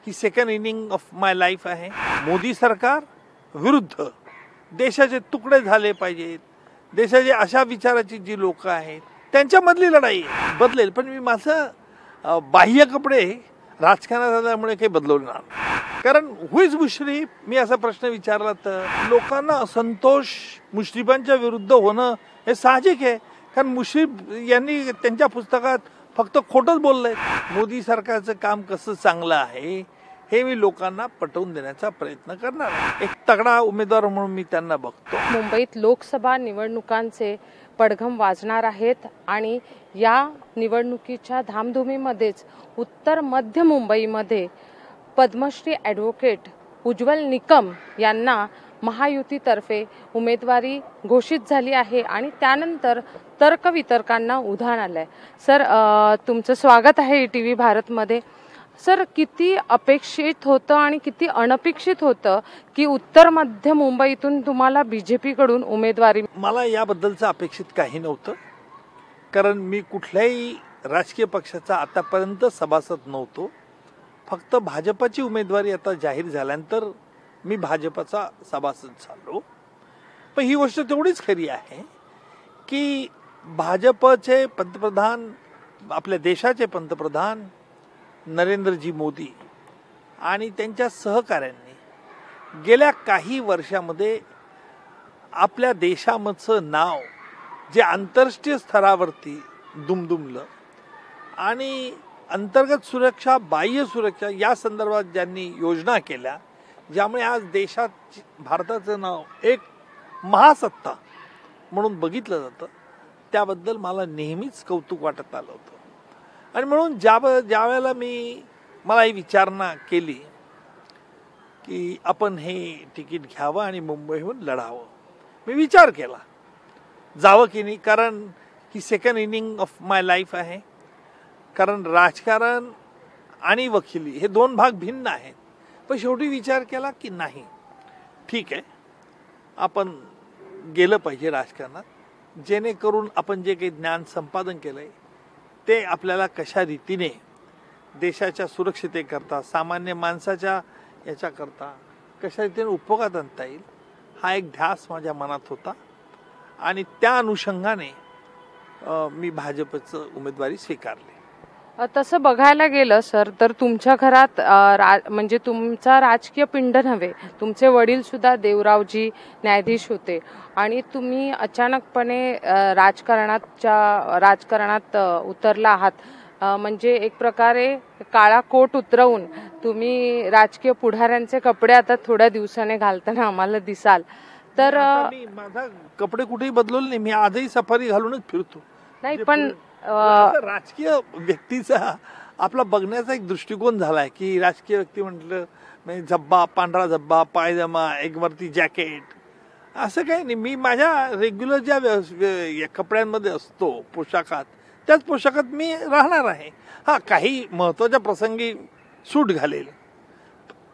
He second inning of my life आहे. मोदी सरकार विरुद्ध देशाचे तुकडे झाले पाहिजेत, देशाचे अशा विचाराची जी लोक आहेत त्यांच्यामधली लढाई बदलेल. पण मी माझं बाह्य कपडे राजकारणात आल्यामुळे काही बदलवणार नाही. कारण हुईज मुश्रीफ, मी असा प्रश्न विचारला तर लोकांना असंतोष मुश्रीफांच्या विरुद्ध होणं हे साहजिक आहे. कारण मुश्रीफ यांनी त्यांच्या पुस्तकात फक्त खोटंच बोललंय. मोदी सरकारचं काम कसं चांगलं आहे हे मी लोकांना पटवून देण्याचा प्रयत्न करणार आहे. एक तगडा उमेदवार म्हणून मी त्यांना बघतो. मुंबईत लोकसभा निवडणुकांचे पडघम वाजणार आहेत आणि या निवडणुकीच्या धामधुमीमध्येच उत्तर मध्य मुंबईमध्ये पद्मश्री ॲडव्होकेट उज्ज्वल निकम यांना महायुतीतर्फे उमेदवारी घोषित झाली आहे आणि त्यानंतर तर्कवितर्कांना उधाण आलंय. सर, तुमचं स्वागत आहे ETV भारतमध्ये. सर, किती अपेक्षित होतं आणि किती अनपेक्षित होतं की उत्तर मध्य मुंबईतून तुम्हाला BJP कडून उमेदवारी? मला याबद्दलचं अपेक्षित काही नव्हतं, कारण मी कुठल्याही राजकीय पक्षाचा आतापर्यंत सभासद नव्हतो. फक्त भाजपची उमेदवारी आता जाहीर झाल्यानंतर मी भाजपचा सभासद झालो. पण ही गोष्ट तेवढीच खरी आहे की भाजपचे पंतप्रधान, आपल्या देशाचे पंतप्रधान नरेंद्रजी मोदी आणि त्यांच्या सहकाऱ्यांनी गेल्या काही वर्षामध्ये आपल्या देशामधचं नाव जे आंतरराष्ट्रीय स्तरावरती दुमदुमलं आणि अंतर्गत सुरक्षा, बाह्य सुरक्षा या संदर्भात ज्यांनी योजना केल्या, ज्यामुळे आज देशात भारताचं नाव एक महासत्ता म्हणून बघितलं जातं, त्याबद्दल मला नेहमीच कौतुक वाटत आलं होतं. आणि म्हणून ज्या वेळेला मला ही विचारणा केली की आपण हे तिकीट घ्यावं आणि मुंबईहून लढावं, मी विचार केला जावं की नाही. कारण ही second inning of my life आहे. कारण राजकारण आणि वकिली हे दोन भाग भिन्न आहेत. पण शेवटी विचार केला की नाही, ठीक आहे, आपण गेलं पाहिजे राजकारणात, जेणेकरून आपण जे काही ज्ञान संपादन केलंय ते आपल्याला कशा रीतीने देशाच्या सुरक्षितेकरता, सामान्य माणसाच्या याच्याकरता कशा रीतीने उपयोगात आणता येईल, हा एक ध्यास माझ्या मनात होता. आणि त्या अनुषंगाने मी भाजपचं उमेदवारी स्वीकारली. तसं बघायला गेलं सर, तर तुमच्या घरात म्हणजे तुमचा राजकीय पिंड नव्हे, तुमचे वडील सुद्धा देवरावजी न्यायाधीश होते आणि तुम्ही अचानकपणे राजकारणात उतरला आहात. म्हणजे एक प्रकारे काळा कोट उतरवून तुम्ही राजकीय पुढाऱ्यांचे कपडे आता थोड्या दिवसाने घालताना आम्हाला दिसाल. तर माझा कपडे कुठेही बदलवले नाही, मी आजही सफारी घालूनच फिरतो. नाही, पण राजकीय व्यक्तीचा आपला बघण्याचा एक दृष्टिकोन झालाय की राजकीय व्यक्ती म्हटलं म्हणजे झब्बा, पांढरा झब्बा, पायजमा, एक वरती जॅकेट, असं काही नाही. मी माझ्या रेग्युलर ज्या कपड्यांमध्ये असतो, पोशाखात, त्याच पोशाखात मी राहणार आहे. हा, काही महत्वाच्या प्रसंगी सूट घालेल,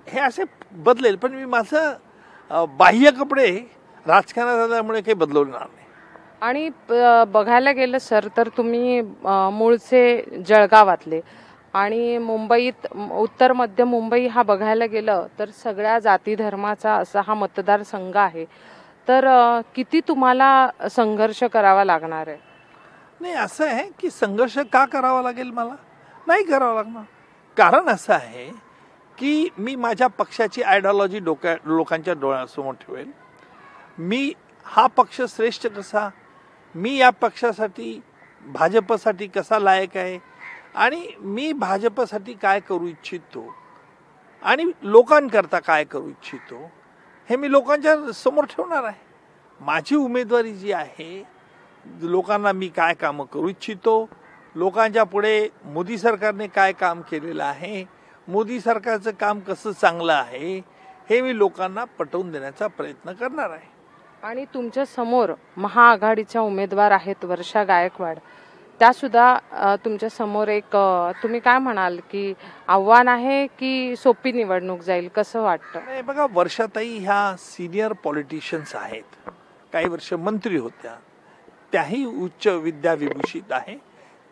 हे असे बदलेल. पण मी माझं बाह्य कपडे राजकारणात आल्यामुळे काही बदलवणार नाही. आणि बघायला गेलं सर, तर तुम्ही मूळचे जळगावातले आणि मुंबईत उत्तर मध्य मुंबई हा बघायला गेलं तर सगळ्या जाती धर्माचा असा हा मतदारसंघ आहे. तर किती तुम्हाला संघर्ष करावा लागणार आहे? नाही, असं आहे की संघर्ष का करावा लागेल, मला नाही करावा लागणार. कारण असं आहे की मी माझ्या पक्षाची आयडिओलॉजी लोकांच्या डोळ्यासमोर ठेवेल. मी हा पक्ष श्रेष्ठ कसा, मी या पक्षासाठी, भाजपसाठी कसा लायक आहे आणि मी भाजपसाठी काय करू इच्छितो आणि लोकांकरता काय करू इच्छितो, हे मी लोकांच्या समोर ठेवणार आहे. माझी उमेदवारी जी आहे, लोकांना मी काय कामं करू इच्छितो, लोकांच्या पुढे मोदी सरकारने काय काम केलेलं आहे, मोदी सरकारचं काम कसं चांगलं आहे, हे मी लोकांना पटवून देण्याचा प्रयत्न करणार आहे. आणि तुमच्या समोर महाआघाडीच्या उमेदवार आहेत वर्षा गायकवाड, त्या सुद्धा तुमच्या समोर एक तुम्ही काय म्हणाल की आव्हान आहे की सोपी निवडणूक जाईल, कसं वाटतं? नाही बघा, वर्षाताई ह्या सिनियर पॉलिटिशियन्स आहेत, काही वर्ष मंत्री होत्या, त्याही उच्च विद्याविभूषित आहे.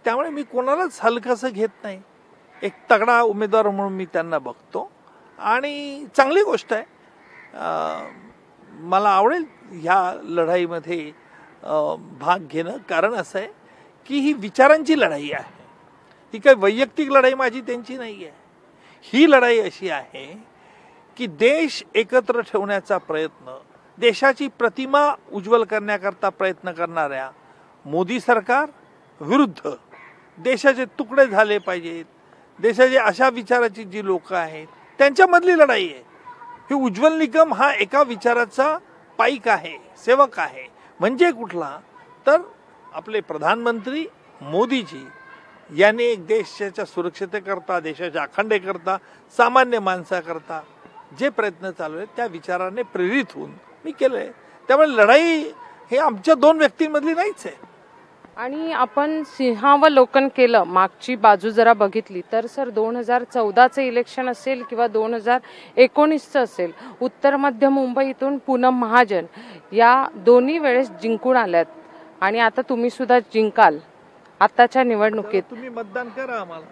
त्यामुळे मी कोणालाच हलकसं घेत नाही. एक तगडा उमेदवार म्हणून मी त्यांना बघतो. आणि चांगली गोष्ट आहे. मला आवडेल ह्या लढाईमध्ये भाग घेणं. कारण असं आहे की ही विचारांची लढाई आहे. ही काही वैयक्तिक लढाई माझी त्यांची नाही आहे. ही लढाई अशी आहे की देश एकत्र ठेवण्याचा प्रयत्न, देशाची प्रतिमा उज्ज्वल करण्याकरता प्रयत्न करणाऱ्या मोदी सरकार विरुद्ध देशाचे तुकडे झाले पाहिजेत, देशाचे अशा विचाराची जी लोक आहेत त्यांच्यामधली लढाई आहे. ही उज्ज्वल निकम हा एका विचाराचा पाईक आहे, सेवक आहे. म्हणजे कुठला तर आपले प्रधानमंत्री मोदीजी यांनी एक देशाच्या सुरक्षतेकरता, देशाच्या अखंडतेकरता, सामान्य माणसाकरता जे प्रयत्न चालू आहेत त्या विचाराने प्रेरित होऊन मी केलंय. त्यामुळे लढाई हे आमच्या दोन व्यक्तींमधली नाहीच आहे. आणि आपण सिंहावलोकन केलं, मागची बाजू जरा बघितली तर सर 2014चं इलेक्शन असेल किंवा 2019चं असेल, उत्तर मध्य मुंबईतून पूनम महाजन या दोन्ही वेळेस जिंकून आल्यात आणि आता तुम्ही सुद्धा जिंकाल आताच्या निवडणुकीत. तुम्ही मतदान करा आम्हाला.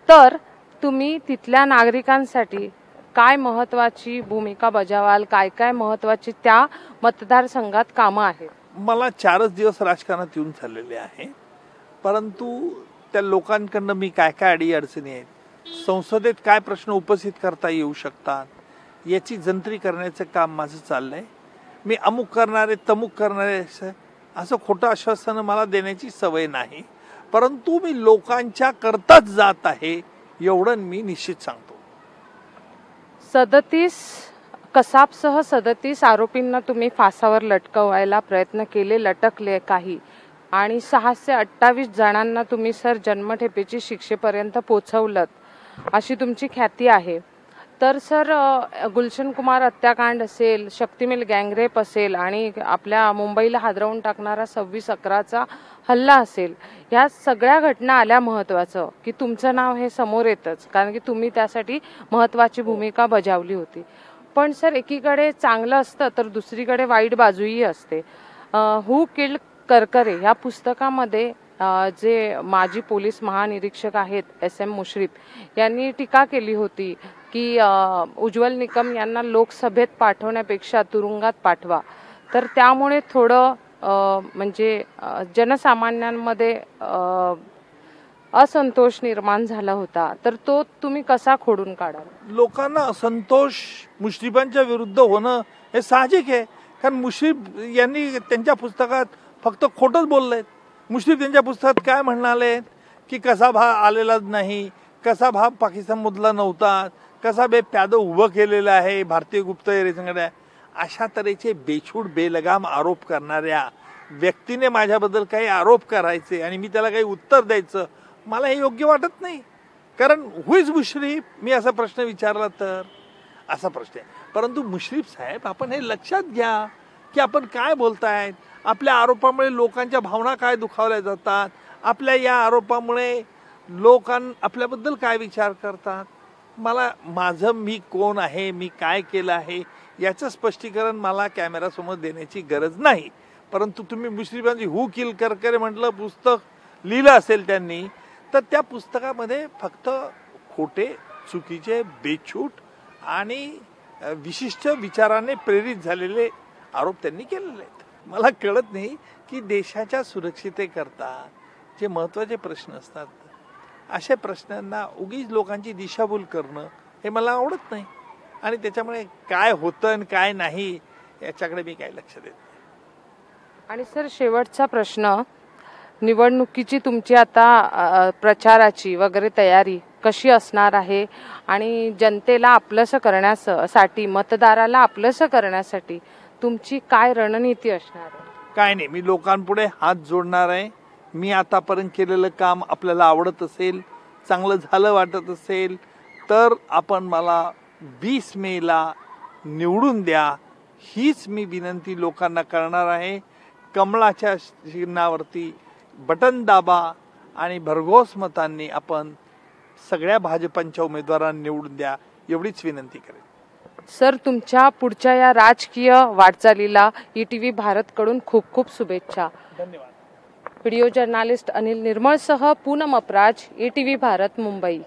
तर तुम्ही तिथल्या नागरिकांसाठी काय महत्वाची भूमिका बजावाल, काय काय महत्वाची त्या मतदारसंघात कामं आहेत? मला 4च दिवस राजकारणात येऊन चाललेले आहे, परंतु त्या लोकांकडनं मी काय काय अडीअडचणी आहेत, संसदेत काय प्रश्न उपस्थित करता येऊ शकतात याची जंत्री करण्याचं काम माझं चाललंय. मी अमुक करणारे तमुक करणारे असं खोटं आश्वासन मला देण्याची सवय नाही, परंतु मी लोकांच्या करताच जात आहे एवढं मी निश्चित सांगतो. 37 कसाबसह 37 आरोपींना तुम्ही फासावर लटकवायला प्रयत्न केले, लटकले काही, आणि 628 जणांना तुम्ही सर जन्मठेपेची शिक्षेपर्यंत पोहोचवलत अशी तुमची ख्याती आहे. तर सर गुलशन कुमार हत्याकांड असेल, शक्तिमेल गँगरेप असेल आणि आपल्या मुंबईला हादरवून टाकणारा 26/11चा हल्ला असेल, ह्या सगळ्या घटना आल्या महत्त्वाचं की तुमचं नाव हे समोर येतच, कारण की तुम्ही त्यासाठी महत्त्वाची भूमिका बजावली होती. पण सर एकीकडे चांगलं असतं तर दुसरीकडे वाईट बाजूही असते. हू किल्ड करकरे ह्या पुस्तकामध्ये जे माजी पोलीस महानिरीक्षक आहेत SM मुश्रीफ यांनी टीका केली होती की उज्ज्वल निकम यांना लोकसभेत पाठवण्यापेक्षा तुरुंगात पाठवा. तर त्यामुळे थोडं म्हणजे जनसामान्यांमध्ये असंतोष निर्माण झाला होता. तर तो तुम्ही कसा खोडून काढाल? लोकांना असंतोष मुश्रीफांच्या विरुद्ध होणं हे साहजिक आहे, कारण मुश्रीफ यांनी त्यांच्या पुस्तकात फक्त खोटंच बोललेत. मुश्रीफ त्यांच्या पुस्तकात काय म्हणाले की कसाब हा आलेलाच नाही, कसाब हा पाकिस्तानमधला नव्हता, कसाब हे प्यादं उभं केलेलं आहे, भारतीय गुप्तहेर संघटना. अशा तऱ्हेचे बेछूट बेलगाम आरोप करणाऱ्या व्यक्तीने माझ्याबद्दल काही आरोप करायचे आणि मी त्याला काही उत्तर द्यायचं, मला हे योग्य वाटत नाही. कारण हु इज मुश्रीफ मी असा प्रश्न विचारला तर असा प्रश्न आहे. परंतु मुश्रीफ साहेब, आपण हे लक्षात घ्या की आपण काय बोलतायत. आपल्या आरोपामुळे लोकांच्या भावना काय दुखावल्या जातात, आपल्या या आरोपामुळे लोक आपल्याबद्दल काय विचार करतात. मला मी कोण आहे, मी काय केलं आहे याचं स्पष्टीकरण मला कॅमेरासमोर देण्याची गरज नाही. परंतु तुम्ही मुश्रीफांची हू किल करकरे म्हटलं पुस्तक लिहिलं असेल त्यांनी, तर त्या पुस्तकामध्ये फक्त खोटे, चुकीचे, बेछूट आणि विशिष्ट विचाराने प्रेरित झालेले आरोप त्यांनी केलेले आहेत. मला कळत नाही की देशाच्या सुरक्षितेकरता जे महत्त्वाचे प्रश्न असतात अशा प्रश्नांना उगीच लोकांची दिशाभूल करणं हे मला आवडत नाही. आणि त्याच्यामुळे काय होतं आणि काय नाही याच्याकडे मी काही लक्ष देत नाही. आणि सर शेवटचा प्रश्न, निवडणुकीची तुमची आता प्रचाराची वगैरे तयारी कशी असणार आहे आणि जनतेला आपलंसं करण्यासाठी, मतदाराला आपलंसं करण्यासाठी तुमची काय रणनीती असणार आहे? काय नाही, मी लोकांपुढे हात जोडणार आहे. मी आतापर्यंत केलेलं काम आपल्याला आवडत असेल, चांगलं झालं वाटत असेल तर आपण मला 20 मेला निवडून द्या, हीच मी विनंती लोकांना करणार आहे. कमळाच्या चिन्हावरती बटन दाबा आणि भरघोस मतांनी आपण सगळ्या भाजपांच्या उमेदवारांना निवडून द्या, एवढीच विनंती करेन. सर तुमच्या पुढच्या या राजकीय वाटचालीला ETV भारतकडून खूप खूप शुभेच्छा. धन्यवाद. व्हिडिओ जर्नालिस्ट अनिल निर्मळसह पूनम अपराज, ETV भारत, मुंबई.